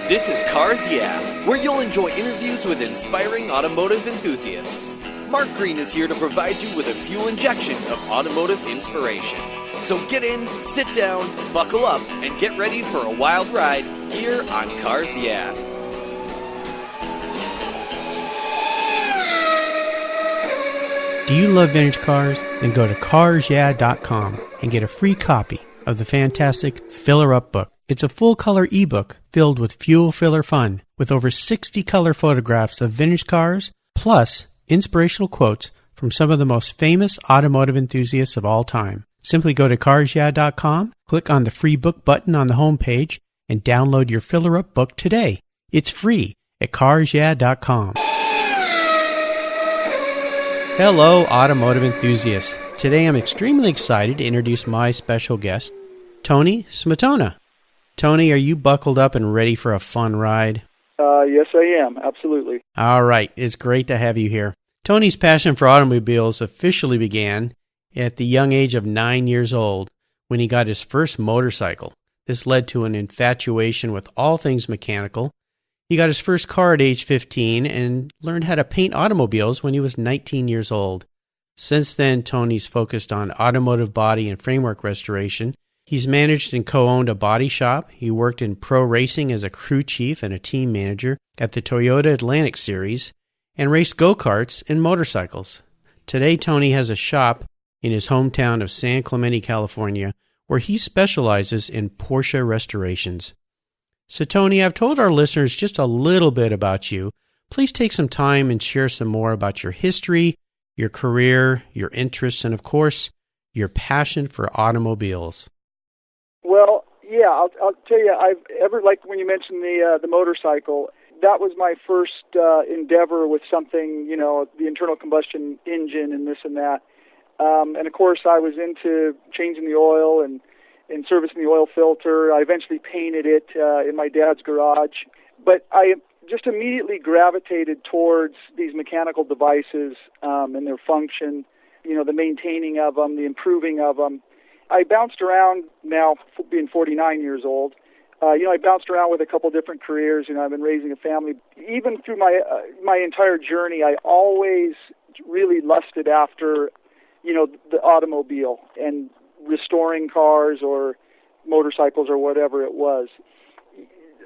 This is Cars Yeah, where you'll enjoy interviews with inspiring automotive enthusiasts. Mark Green is here to provide you with a fuel injection of automotive inspiration. So get in, sit down, buckle up, and get ready for a wild ride here on Cars Yeah. Do you love vintage cars? Then go to carsyeah.com and get a free copy of the fantastic Filler Up book. It's a full-color ebook filled with fuel filler fun, with over 60 color photographs of vintage cars, plus inspirational quotes from some of the most famous automotive enthusiasts of all time. Simply go to carsyeah.com, click on the free book button on the homepage, and download your Filler Up book today. It's free at carsyeah.com. Hello, automotive enthusiasts. Today I'm extremely excited to introduce my special guest, Tony Smetona. Tony, are you buckled up and ready for a fun ride? Yes, I am. Absolutely. All right. It's great to have you here. Tony's passion for automobiles officially began at the young age of 9 years old when he got his first motorcycle. This led to an infatuation with all things mechanical. He got his first car at age 15 and learned how to paint automobiles when he was 19 years old. Since then, Tony's focused on automotive body and framework restoration. He's managed and co-owned a body shop. He worked in pro racing as a crew chief and a team manager at the Toyota Atlantic Series and raced go-karts and motorcycles. Today, Tony has a shop in his hometown of San Clemente, California, where he specializes in Porsche restorations. So, Tony, I've told our listeners just a little bit about you. Please take some time and share some more about your history, your career, your interests, and, of course, your passion for automobiles. Well, yeah, I'll tell you, like when you mentioned the motorcycle, that was my first endeavor with something, the internal combustion engine and this and that. And of course, I was into changing the oil and servicing the oil filter. I eventually painted it in my dad's garage. But I just immediately gravitated towards these mechanical devices and their function, the maintaining of them, the improving of them. I bounced around now, being 49 years old. I bounced around with a couple different careers. I've been raising a family. Even through my entire journey, I always really lusted after, the automobile and restoring cars or motorcycles or whatever it was.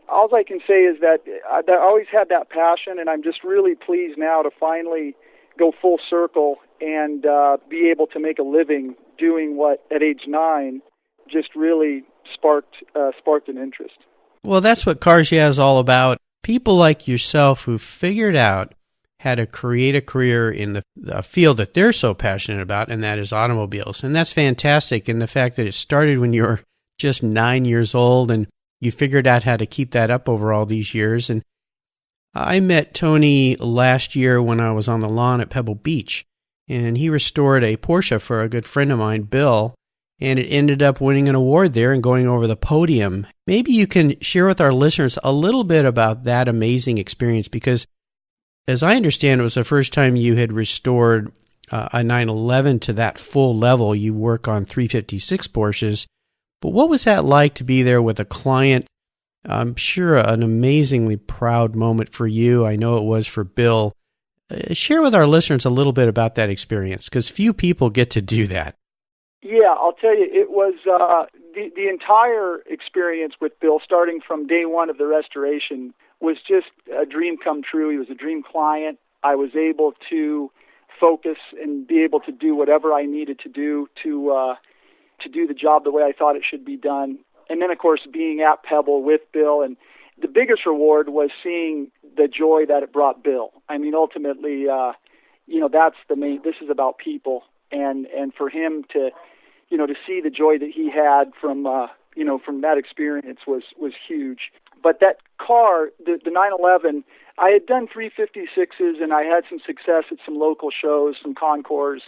All I can say is that I always had that passion, and I'm just really pleased now to finally go full circle and be able to make a living doing what, at age 9, just really sparked an interest. Well, that's what Cars Yeah is all about. People like yourself who figured out how to create a career in the field that they're so passionate about, and that is automobiles. And that's fantastic. And the fact that it started when you were just 9 years old and you figured out how to keep that up over all these years. And I met Tony last year when I was on the lawn at Pebble Beach, and he restored a Porsche for a good friend of mine, Bill, and it ended up winning an award there and going over the podium. Maybe you can share with our listeners a little bit about that amazing experience, because as I understand, it was the first time you had restored a 911 to that full level. You work on 356 Porsches, but what was that like to be there with a client? I'm sure an amazingly proud moment for you. I know it was for Bill. Share with our listeners a little bit about that experience, because few people get to do that. Yeah, I'll tell you, it was the entire experience with Bill, starting from day one of the restoration, was just a dream come true. He was a dream client. I was able to focus and be able to do whatever I needed to do the job the way I thought it should be done. And then, of course, being at Pebble with Bill, and the biggest reward was seeing the joy that it brought Bill. I mean, ultimately, that's the main. This is about people, and for him to see the joy that he had from that experience was huge. But that car, the 911, I had done 356s, and I had some success at some local shows, some concours.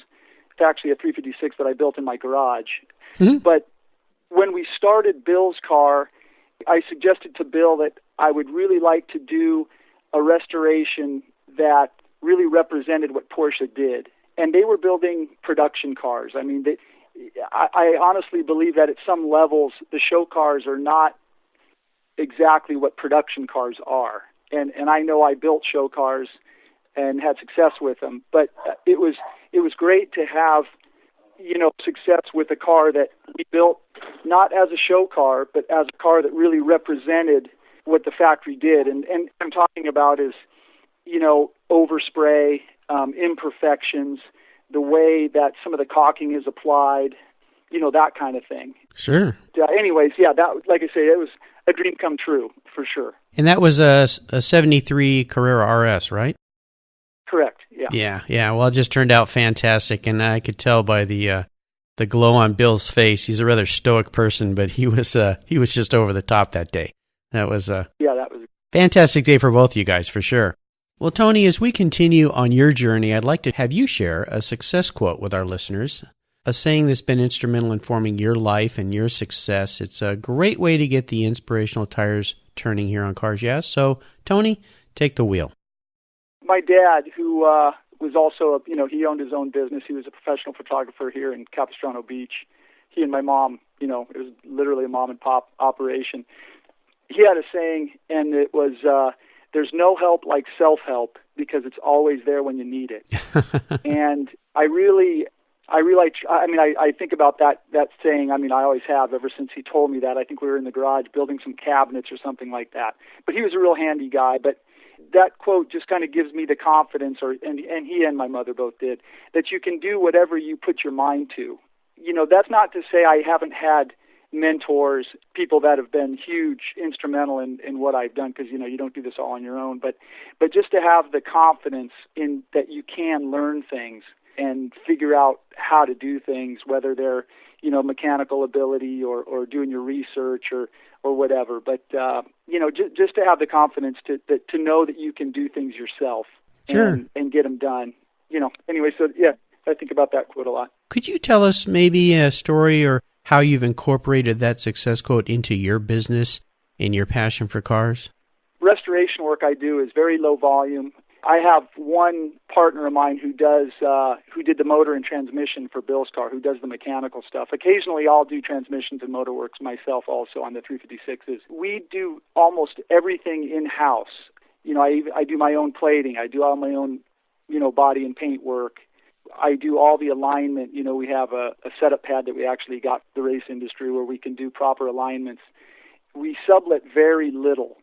It's actually a 356 that I built in my garage. Mm-hmm. But when we started Bill's car, I suggested to Bill that I would really like to do a restoration that really represented what Porsche did. And they were building production cars. I mean, I honestly believe that at some levels, the show cars are not exactly what production cars are. And I know I built show cars and had success with them, but it was great to have, success with a car that we built not as a show car, but as a car that really represented what the factory did. And I'm talking about is, overspray, imperfections, the way that some of the caulking is applied, that kind of thing. Sure. Anyways, yeah, that, like I say, it was a dream come true for sure. And that was a 73 Carrera RS, right? Correct. Yeah. Yeah. Well, it just turned out fantastic, and I could tell by the glow on Bill's face. He's a rather stoic person, but he was just over the top that day. That was that was a fantastic day for both of you guys, for sure. Well, Tony, as we continue on your journey, I'd like to have you share a success quote with our listeners, a saying that's been instrumental in forming your life and your success. It's a great way to get the inspirational tires turning here on Cars Yeah. So, Tony, take the wheel. My dad, who was also, he owned his own business. He was a professional photographer here in Capistrano Beach. He and my mom, it was literally a mom and pop operation. He had a saying, and it was, there's no help like self-help because it's always there when you need it. And I think about that saying. I always have ever since he told me that. I think we were in the garage building some cabinets or something like that. But he was a real handy guy. But that quote just kind of gives me the confidence, and he and my mother both did, that you can do whatever you put your mind to. That's not to say I haven't had mentors, people that have been huge, instrumental in what I've done, because, you don't do this all on your own. But just to have the confidence in that you can learn things and figure out how to do things, whether they're, mechanical ability or doing your research or whatever. But, just to have the confidence to know that you can do things yourself. Sure. And get them done. Anyway, so yeah, I think about that quote a lot. Could you tell us maybe a story or how you've incorporated that success quote into your business and your passion for cars? Restoration work I do is very low volume. I have one partner of mine who did the motor and transmission for Bill's car, who does the mechanical stuff. Occasionally I'll do transmissions and motor works myself also on the 356s. We do almost everything in-house. I do my own plating. I do all my own, body and paint work. I do all the alignment. We have a setup pad that we actually got the race industry where we can do proper alignments. We sublet very little,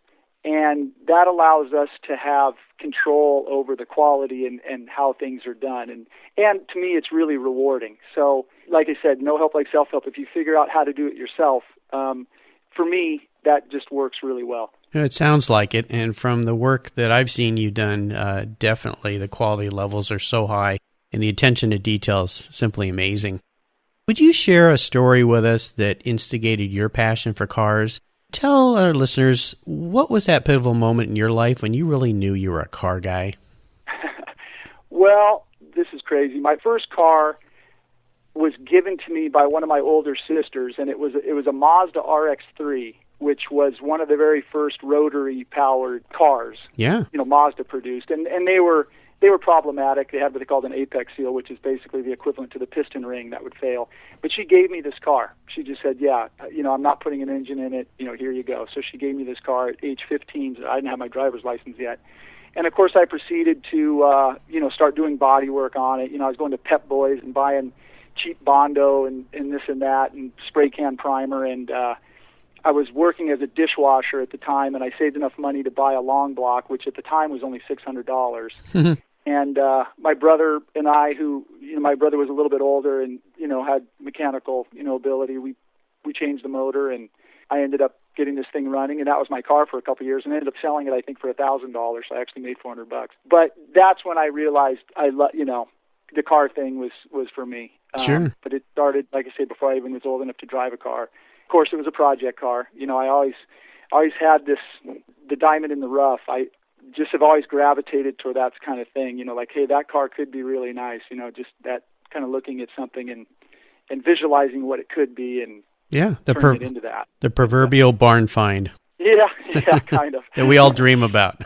and that allows us to have control over the quality and how things are done. And to me, it's really rewarding. So, like I said, no help like self-help. If you figure out how to do it yourself, for me, that just works really well. It sounds like it, and from the work that I've seen you done, definitely the quality levels are so high, and the attention to detail is simply amazing. Would you share a story with us that instigated your passion for cars? Tell our listeners, what was that pivotal moment in your life when you really knew you were a car guy? Well, this is crazy. My first car was given to me by one of my older sisters, and it was a Mazda RX-3, which was one of the very first rotary-powered cars. Yeah. Mazda produced, and they were problematic. They had what they called an apex seal, which is basically the equivalent to the piston ring that would fail. But she gave me this car. She just said, yeah, I'm not putting an engine in it. Here you go. So she gave me this car at age 15. I didn't have my driver's license yet. And, of course, I proceeded to, start doing body work on it. I was going to Pep Boys and buying cheap Bondo and this and that and spray can primer. And I was working as a dishwasher at the time, and I saved enough money to buy a long block, which at the time was only $600. And my brother and I, my brother was a little bit older and, had mechanical, ability, we changed the motor, and I ended up getting this thing running, and that was my car for a couple of years, and I ended up selling it, I think, for $1,000, so I actually made $400. But that's when I realized the car thing was for me. Sure. But it started, like I said, before I even was old enough to drive a car. Of course, it was a project car. I always had the diamond in the rough. I just have always gravitated toward that kind of thing, like, hey, that car could be really nice, just that kind of looking at something and visualizing what it could be and turning it into that. The proverbial barn find. Yeah, kind of. That we all dream about.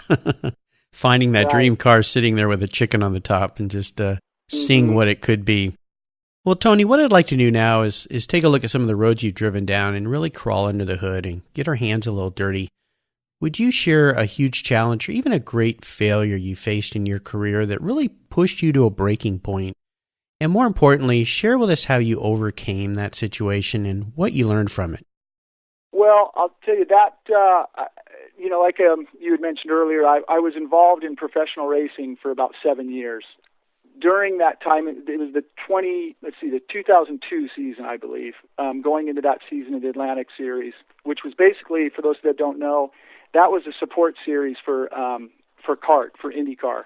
Finding that dream car sitting there with a chicken on the top and just seeing what it could be. Well, Tony, what I'd like to do now is take a look at some of the roads you've driven down and really crawl under the hood and get our hands a little dirty. Would you share a huge challenge or even a great failure you faced in your career that really pushed you to a breaking point? And more importantly, share with us how you overcame that situation and what you learned from it. Well, I'll tell you that, like you had mentioned earlier, I was involved in professional racing for about 7 years. During that time, it was the 2002 season, I believe, going into that season of the Atlantic Series, which was basically, for those that don't know, that was a support series for IndyCar.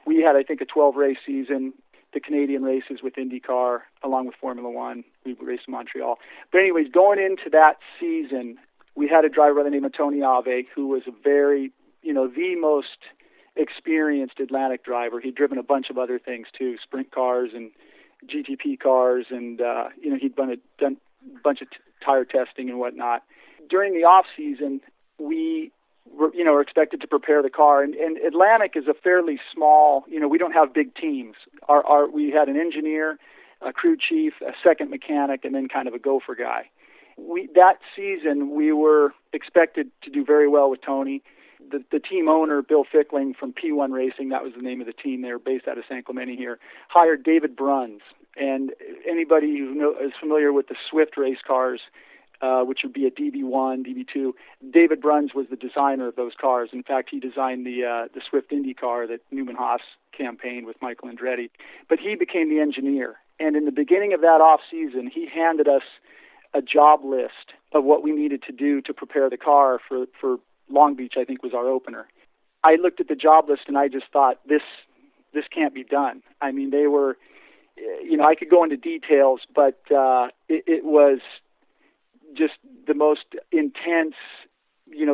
We had, I think, a 12-race season, the Canadian races with IndyCar, along with Formula One. We raced in Montreal. But anyways, going into that season, we had a driver by the name of Tony&rsquo, who was a very, the most experienced Atlantic driver. He'd driven a bunch of other things too, sprint cars and GTP cars, and he'd done a bunch of tire testing and whatnot. During the off season, we were expected to prepare the car, and Atlantic is a fairly small. We don't have big teams. We had an engineer, a crew chief, a second mechanic, and then kind of a gopher guy. That season, we were expected to do very well with Tony. The team owner, Bill Fickling from P1 Racing, that was the name of the team. They were based out of San Clemente here, hired David Bruns. And anybody who is familiar with the Swift race cars, which would be a DB1, DB2, David Bruns was the designer of those cars. In fact, he designed the Swift Indy car that Newman Haas campaigned with Michael Andretti. But he became the engineer. And in the beginning of that off season, he handed us a job list of what we needed to do to prepare the car for Long Beach, I think, was our opener. I looked at the job list and I just thought, this can't be done. I mean, they were, I could go into details, but it was just the most intense,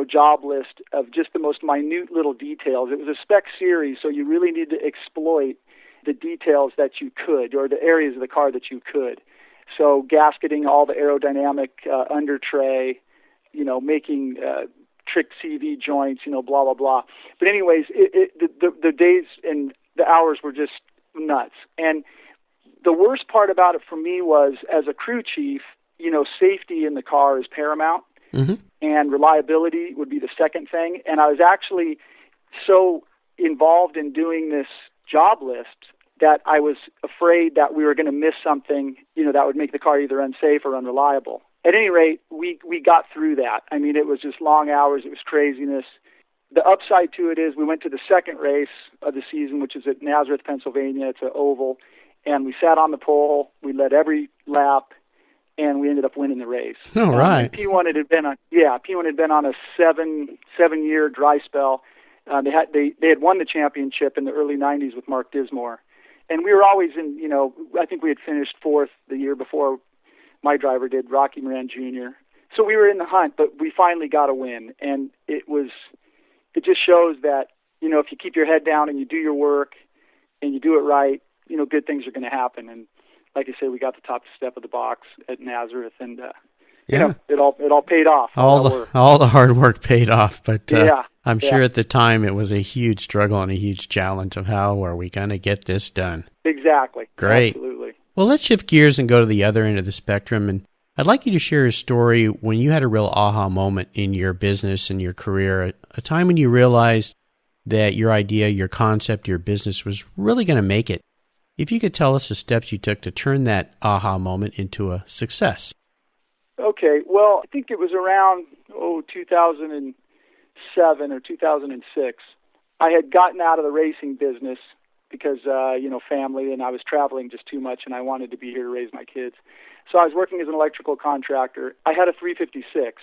job list of just the most minute little details. It was a spec series, so you really need to exploit the details that you could, or the areas of the car that you could. So gasketing all the aerodynamic under tray, making trick CV joints, blah, blah, blah. But anyways, the days and the hours were just nuts. And the worst part about it for me was, as a crew chief, safety in the car is paramount, and reliability would be the second thing. And I was actually so involved in doing this job list that I was afraid that we were going to miss something, that would make the car either unsafe or unreliable. At any rate, we got through that. I mean, it was just long hours. It was craziness. The upside to it is we went to the second race of the season, which is at Nazareth, Pennsylvania. It's an oval. And we sat on the pole. We led every lap, and we ended up winning the race. Oh, right. P1 had been on a seven-year dry spell. They had won the championship in the early 90s with Mark Dismore. And we were always in, I think we had finished fourth the year before my driver did, Rocky Moran Jr. So we were in the hunt, but we finally got a win. And it just shows that, if you keep your head down and you do your work and you do it right, good things are going to happen. And like I said, we got the top step of the box at Nazareth, and it all paid off. All the hard work paid off, but I'm Yeah. sure at the time it was a huge struggle and a huge challenge of how are we going to get this done. Exactly. Great. Absolutely. Well, let's shift gears and go to the other end of the spectrum. And I'd like you to share a story when you had a real aha moment in your business and your career, a time when you realized that your idea, your concept, your business was really going to make it. If you could tell us the steps you took to turn that aha moment into a success. Okay. Well, I think it was around 2007 or 2006. I had gotten out of the racing business because, family, and I was traveling just too much, and I wanted to be here to raise my kids. So I was working as an electrical contractor. I had a 356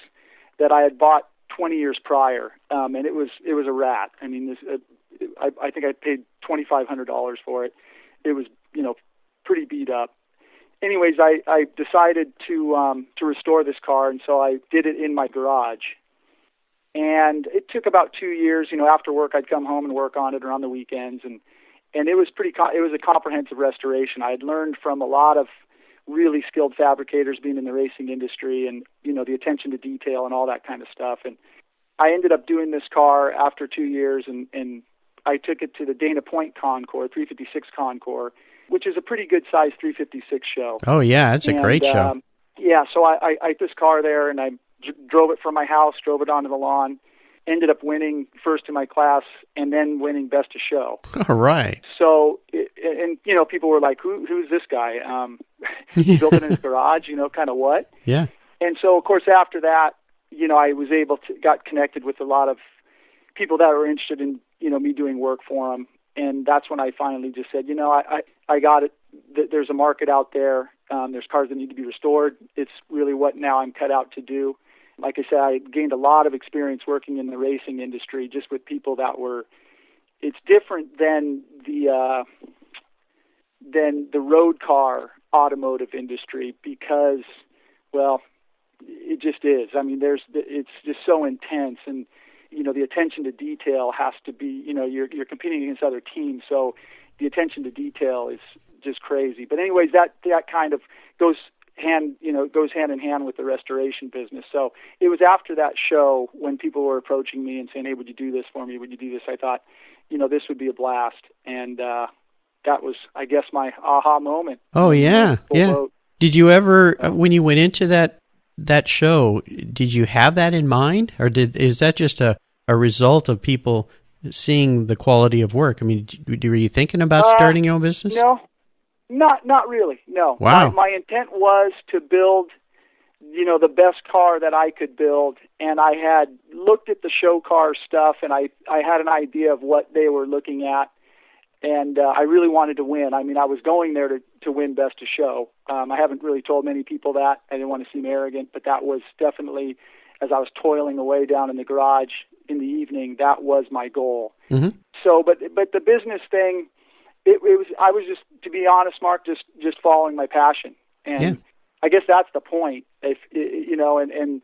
that I had bought 20 years prior, and it was a rat. I mean, I think I paid $2,500 for it. It was, pretty beat up. Anyways, I decided to restore this car, and so I did it in my garage. And it took about 2 years. After work, I'd come home and work on it, or on the weekends, and it was it was a comprehensive restoration. I had learned from a lot of really skilled fabricators being in the racing industry, and the attention to detail and all that kind of stuff. And I ended up doing this car after 2 years, and I took it to the Dana Point Concours, 356 Concours, which is a pretty good-sized 356 show. Oh, yeah, it's a great show. So I took this car there, and I drove it from my house, drove it onto the lawn, ended up winning first in my class and then winning best of show. All right. So, people were like, who's this guy? He built it in his garage, kind of what? Yeah. And so, of course, after that, I was got connected with a lot of people that were interested in, me doing work for them. And that's when I finally just said, I got it. There's a market out there. There's cars that need to be restored. It's really what now I'm cut out to do. Like I said, I gained a lot of experience working in the racing industry, just with people that were. It's different than the road car automotive industry because, well, it just is. I mean, it's just so intense, and the attention to detail has to be. You're competing against other teams, so the attention to detail is just crazy. But anyways, that kind of goes hand in hand with the restoration business. So it was after that show when people were approaching me and saying, "Hey, would you do this for me? Would you do this?" I thought, this would be a blast, and that was, I guess, my aha moment. Oh yeah, yeah. Boat. Did you ever, when you went into that show, did you have that in mind, or is that just a result of people seeing the quality of work? I mean, were you thinking about starting your own business? No. Not really, no. Wow. My intent was to build, the best car that I could build, and I had looked at the show car stuff, and I had an idea of what they were looking at, and I really wanted to win. I mean, I was going there to win best of show. I haven't really told many people that. I didn't want to seem arrogant, but that was definitely, as I was toiling away down in the garage in the evening, that was my goal. Mm-hmm. So, but the business thing, I was just, to be honest, Mark, just following my passion, and yeah. I guess that's the point. If and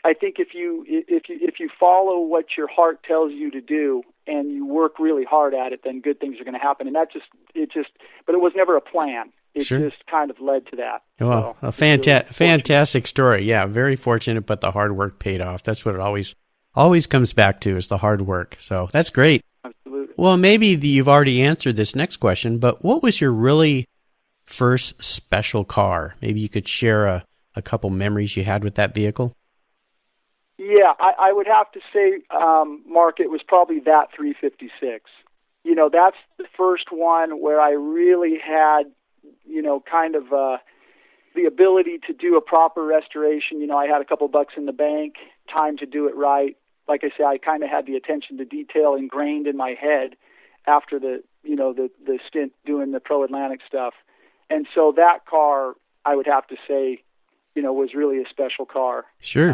I think if you follow what your heart tells you to do and you work really hard at it, then good things are going to happen. And but it was never a plan. It just kind of led to that. Well, so a fantastic story. Yeah, very fortunate, but the hard work paid off. That's what it always comes back to, is the hard work. So that's great. Absolutely. Well, maybe you've already answered this next question, but what was your really first special car? Maybe you could share a couple memories you had with that vehicle. Yeah, I would have to say, Mark, it was probably that 356. That's the first one where I really had, kind of the ability to do a proper restoration. I had a couple bucks in the bank, time to do it right. Like I say, I kind of had the attention to detail ingrained in my head after the stint doing the Pro Atlantic stuff. And so that car, I would have to say, was really a special car. Sure.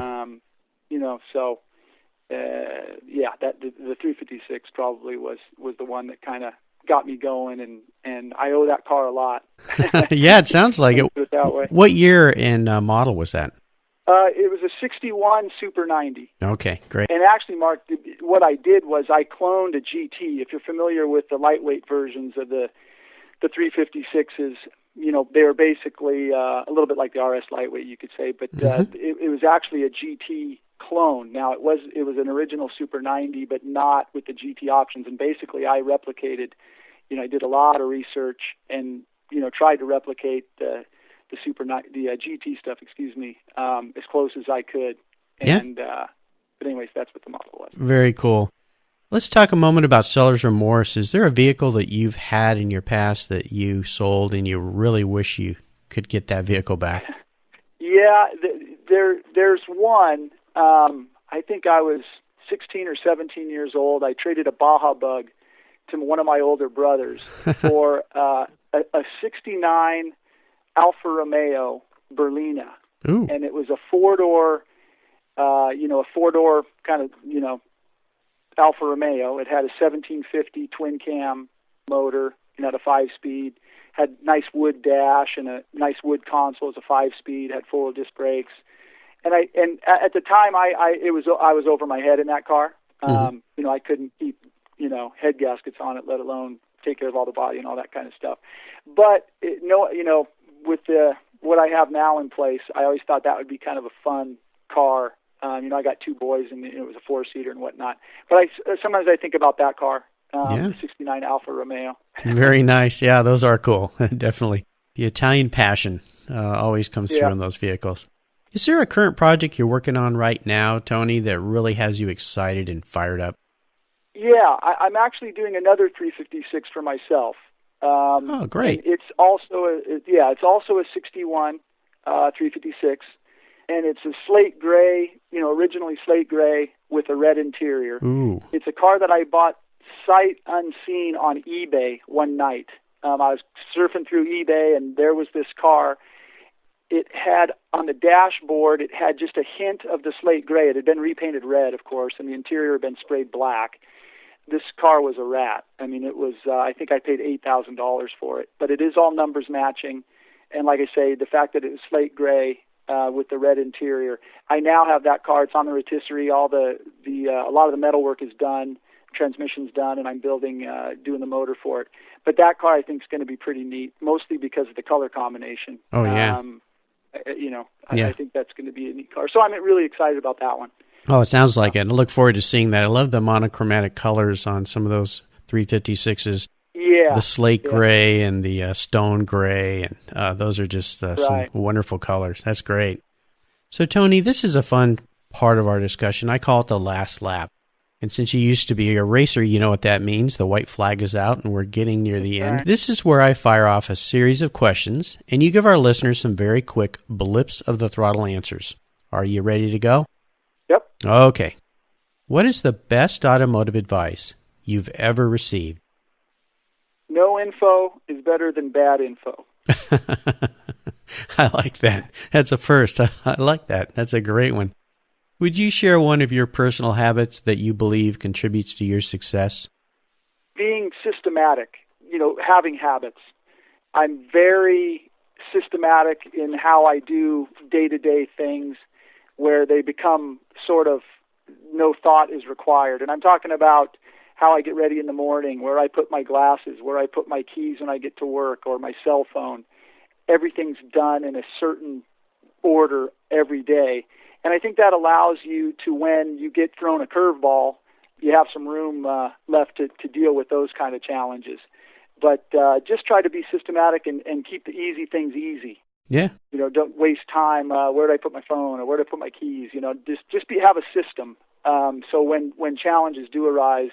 That the 356 probably was the one that kind of got me going, and I owe that car a lot. Yeah, it sounds like it. Put it that way. What year and model was that? It was a 61 Super 90. Okay, great. And actually, Mark, what I did was I cloned a GT. If you're familiar with the lightweight versions of the 356s, they were basically a little bit like the RS lightweight, you could say, but it was actually a GT clone. Now, it was an original Super 90, but not with the GT options. And basically, I replicated. I did a lot of research and tried to replicate the GT stuff, as close as I could. And but anyways, that's what the model was. Very cool. Let's talk a moment about seller's remorse. Is there a vehicle that you've had in your past that you sold and you really wish you could get that vehicle back? Yeah, there's one. I think I was 16 or 17 years old. I traded a Baja Bug to one of my older brothers for a 69 Alfa Romeo Berlina. Ooh. And it was a four-door kind of, Alfa Romeo. It had a 1750 twin cam motor, had a 5-speed, had nice wood dash and a nice wood console. It was a 5-speed, had 4-wheel disc brakes. And at the time I was over my head in that car. I couldn't keep, head gaskets on it, let alone take care of all the body and all that kind of stuff. But with what I have now in place, I always thought that would be kind of a fun car. I got 2 boys, and it was a 4-seater and whatnot. But sometimes I think about that car, the 69 Alfa Romeo. Very nice. Yeah, those are cool. Definitely. The Italian passion always comes through in those vehicles. Is there a current project you're working on right now, Tony, that really has you excited and fired up? Yeah, I'm actually doing another 356 for myself. Oh, great! It's also a 61 356, and it's a slate gray, originally slate gray with a red interior. Ooh. It's a car that I bought sight unseen on eBay one night. I was surfing through eBay, and there was this car. It had, on the dashboard, it had just a hint of the slate gray. It had been repainted red, of course, and the interior had been sprayed black. This car was a rat. I mean, it was, I think I paid $8,000 for it. But it is all numbers matching. And like I say, the fact that it was slate gray with the red interior, I now have that car. It's on the rotisserie. A lot of the metal work is done. Transmission's done, and I'm doing the motor for it. But that car, I think, is going to be pretty neat, mostly because of the color combination. Oh, yeah. I think that's going to be a neat car. So I'm really excited about that one. Oh, it sounds like it. I look forward to seeing that. I love the monochromatic colors on some of those 356s. Yeah. The slate gray and the stone gray, and those are just some wonderful colors. That's great. So, Tony, this is a fun part of our discussion. I call it the last lap. And since you used to be a racer, you know what that means. The white flag is out, and we're getting near the end. This is where I fire off a series of questions, and you give our listeners some very quick blips of the throttle answers. Are you ready to go? Yep. Okay. What is the best automotive advice you've ever received? No info is better than bad info. I like that. That's a first. I like that. That's a great one. Would you share one of your personal habits that you believe contributes to your success? Being systematic, having habits. I'm very systematic in how I do day-to-day things where they become sort of no thought is required. And I'm talking about how I get ready in the morning, where I put my glasses, where I put my keys when I get to work, or my cell phone. Everything's done in a certain order every day. And I think that allows you to, when you get thrown a curveball, you have some room left to deal with those kind of challenges. But just try to be systematic and keep the easy things easy. Yeah. Don't waste time. Where did I put my phone, or where did I put my keys? Have a system. So when challenges do arise,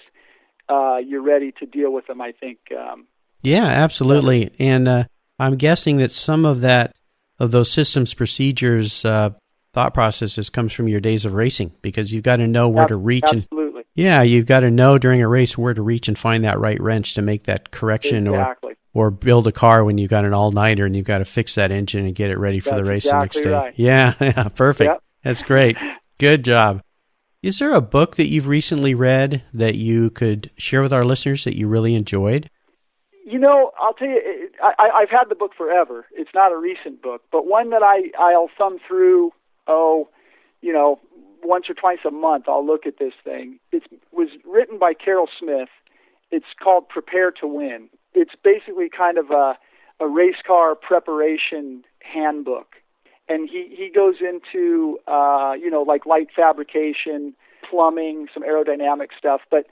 you're ready to deal with them, I think. Yeah, absolutely. And I'm guessing that some of those systems, procedures, thought processes comes from your days of racing, because you've got to know where to reach. Absolutely. You've got to know during a race where to reach and find that right wrench to make that correction. Exactly. Or build a car when you've got an all-nighter and you've got to fix that engine and get it ready for the race the next day. Right. Yeah, perfect. Yep. That's great. Good job. Is there a book that you've recently read that you could share with our listeners that you really enjoyed? I'll tell you, I've had the book forever. It's not a recent book, but one that I'll thumb through, once or twice a month. I'll look at this thing. It was written by Carol Smith. It's called Prepare to Win. It's basically kind of a race car preparation handbook. And he goes into, like light fabrication, plumbing, some aerodynamic stuff, but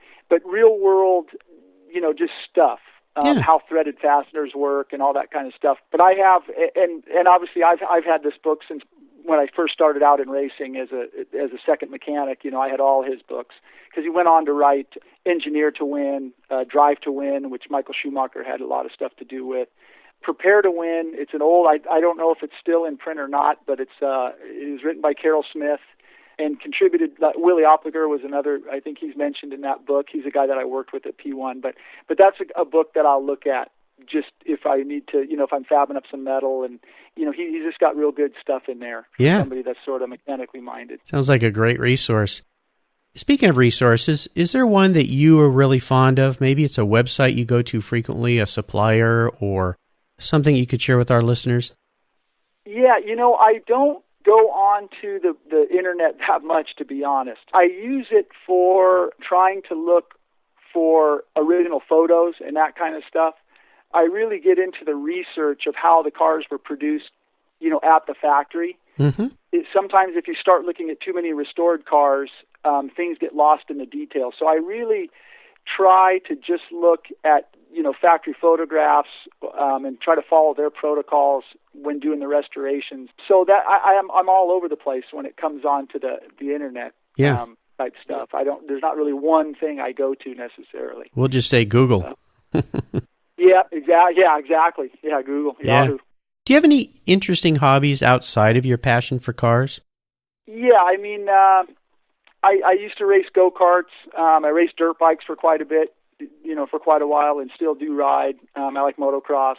real world, just stuff, how threaded fasteners work and all that kind of stuff. But I have, and obviously I've had this book since when I first started out in racing as a second mechanic. I had all his books, because he went on to write Engineer to Win, Drive to Win, which Michael Schumacher had a lot of stuff to do with. Prepare to Win. It's an old, I don't know if it's still in print or not, but it was written by Carol Smith and contributed. Willie Opliger was another, I think he's mentioned in that book. He's a guy that I worked with at P1, but that's a book that I'll look at just if I need to, if I'm fabbing up some metal, and he's just got real good stuff in there for somebody that's sort of mechanically minded. Sounds like a great resource. Speaking of resources, is there one that you are really fond of? Maybe it's a website you go to frequently, a supplier, or something you could share with our listeners? Yeah, I don't go on to the internet that much, to be honest. I use it for trying to look for original photos and that kind of stuff. I really get into the research of how the cars were produced, at the factory. Mm-hmm. Sometimes if you start looking at too many restored cars, things get lost in the details. So I really try to just look at factory photographs and try to follow their protocols when doing the restorations. So that I'm all over the place when it comes on to the internet. Yeah. Type stuff. There's not really one thing I go to necessarily. We'll just say Google. Yeah, exactly. Yeah, Google, Yahoo. Do you have any interesting hobbies outside of your passion for cars? Yeah, I mean, I used to race go-karts. I raced dirt bikes for quite a bit, for quite a while, and still do ride. I like motocross.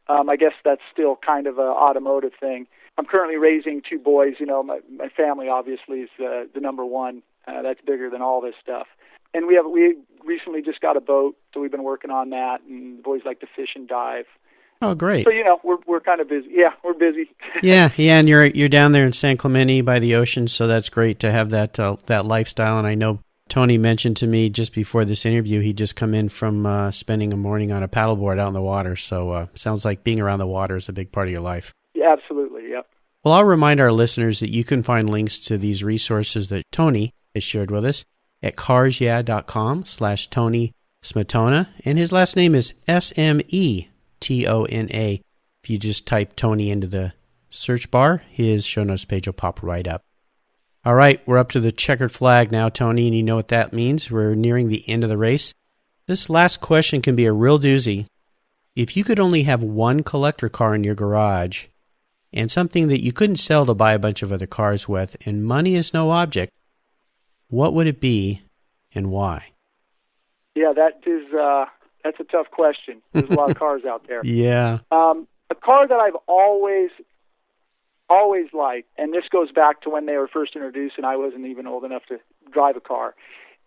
I guess that's still kind of an automotive thing. I'm currently raising 2 boys. My family obviously is the number one. That's bigger than all this stuff. And we recently just got a boat, so we've been working on that. And the boys like to fish and dive. Oh, great! So we're kind of busy. Yeah, we're busy. yeah, and you're down there in San Clemente by the ocean, so that's great to have that lifestyle. And I know Tony mentioned to me just before this interview he just come in from spending a morning on a paddleboard out in the water. So sounds like being around the water is a big part of your life. Yeah, absolutely. Yep. Well, I'll remind our listeners that you can find links to these resources that Tony has shared with us at carsyeah.com/Tony Smetona, and his last name is Smetona. If you just type Tony into the search bar, his show notes page will pop right up. All right, we're up to the checkered flag now, Tony, and you know what that means. We're nearing the end of the race. This last question can be a real doozy. If you could only have one collector car in your garage and something that you couldn't sell to buy a bunch of other cars with, and money is no object, what would it be and why? Yeah, that's a tough question. There's a lot of cars out there. Yeah. A car that I've always liked, and this goes back to when they were first introduced and I wasn't even old enough to drive a car,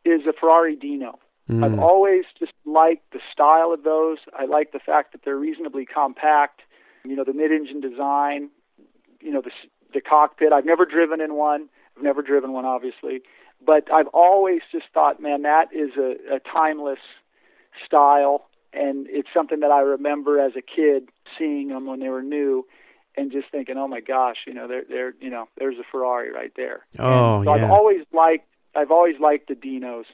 is a Ferrari Dino. I've always just liked the style of those. I like the fact that they're reasonably compact, the mid-engine design, the cockpit. I've never driven in one. I've never driven one, obviously. But I've always just thought, man, that is a timeless style, and it's something that I remember as a kid seeing them when they were new, and just thinking, oh my gosh, there's a Ferrari right there. Oh, and so yeah. I've always liked the Dinos.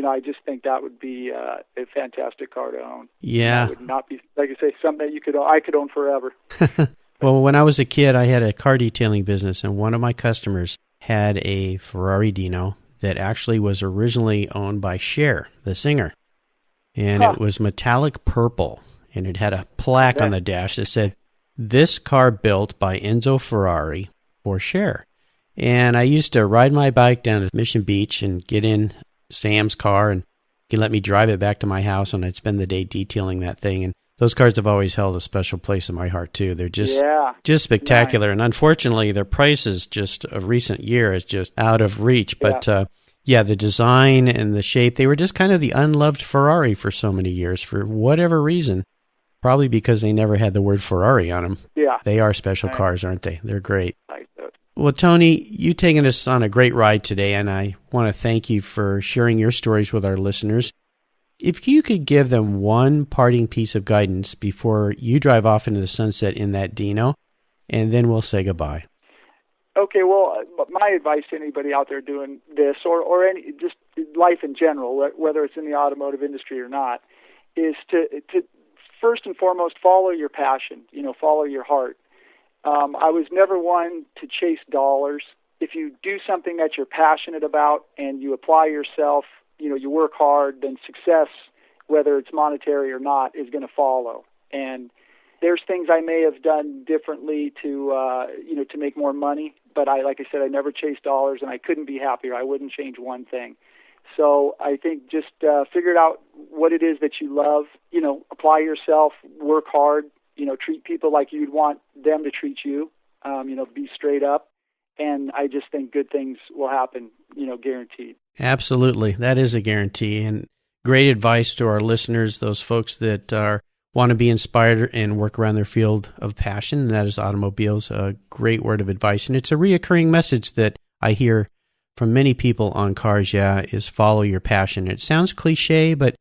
I just think that would be a fantastic car to own. Yeah, it would not be, like I say, something that I could own forever. Well, when I was a kid, I had a car detailing business, and one of my customers had a Ferrari Dino that actually was originally owned by Cher, the singer. And it was metallic purple, and it had a plaque on the dash that said, "This car built by Enzo Ferrari for Cher." And I used to ride my bike down to Mission Beach and get in Sam's car, and he let me drive it back to my house, and I'd spend the day detailing that thing. And those cars have always held a special place in my heart, too. They're just spectacular. Nice. And unfortunately, their prices just of recent year is just out of reach. But the design and the shape, they were just kind of the unloved Ferrari for so many years for whatever reason. Probably because they never had the word Ferrari on them. Yeah. They are special cars, aren't they? They're great. Well, Tony, you've taken us on a great ride today, and I want to thank you for sharing your stories with our listeners. If you could give them one parting piece of guidance before you drive off into the sunset in that Dino, and then we'll say goodbye. Okay, well, my advice to anybody out there doing this, or any just life in general, whether it's in the automotive industry or not, is to first and foremost follow your passion. Follow your heart. I was never one to chase dollars. If you do something that you're passionate about and you apply yourself, you work hard, then success, whether it's monetary or not, is going to follow. And there's things I may have done differently to make more money, but like I said, I never chased dollars, and I couldn't be happier. I wouldn't change one thing. So I think just figure out what it is that you love, apply yourself, work hard, treat people like you'd want them to treat you, be straight up. And I just think good things will happen, guaranteed. Absolutely. That is a guarantee. And great advice to our listeners, those folks that want to be inspired and work around their field of passion, and that is automobiles. A great word of advice. And it's a reoccurring message that I hear from many people on Cars Yeah, is follow your passion. It sounds cliche, but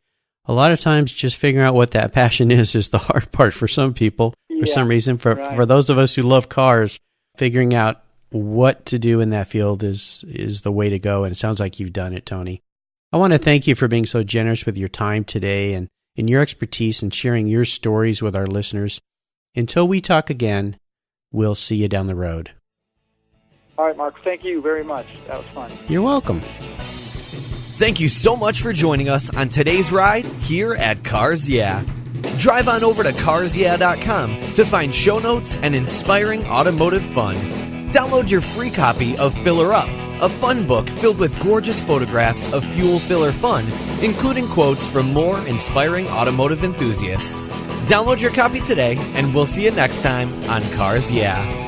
a lot of times just figuring out what that passion is the hard part for some people. For some reason, for those of us who love cars, figuring out what to do in that field is the way to go. And it sounds like you've done it, Tony. I want to thank you for being so generous with your time today and and your expertise and sharing your stories with our listeners. Until we talk again, we'll see you down the road. All right, Mark. Thank you very much. That was fun. You're welcome. Thank you so much for joining us on today's ride here at Cars Yeah. Drive on over to carsyeah.com to find show notes and inspiring automotive fun. Download your free copy of Filler Up, a fun book filled with gorgeous photographs of fuel filler fun, including quotes from more inspiring automotive enthusiasts. Download your copy today, and we'll see you next time on Cars Yeah.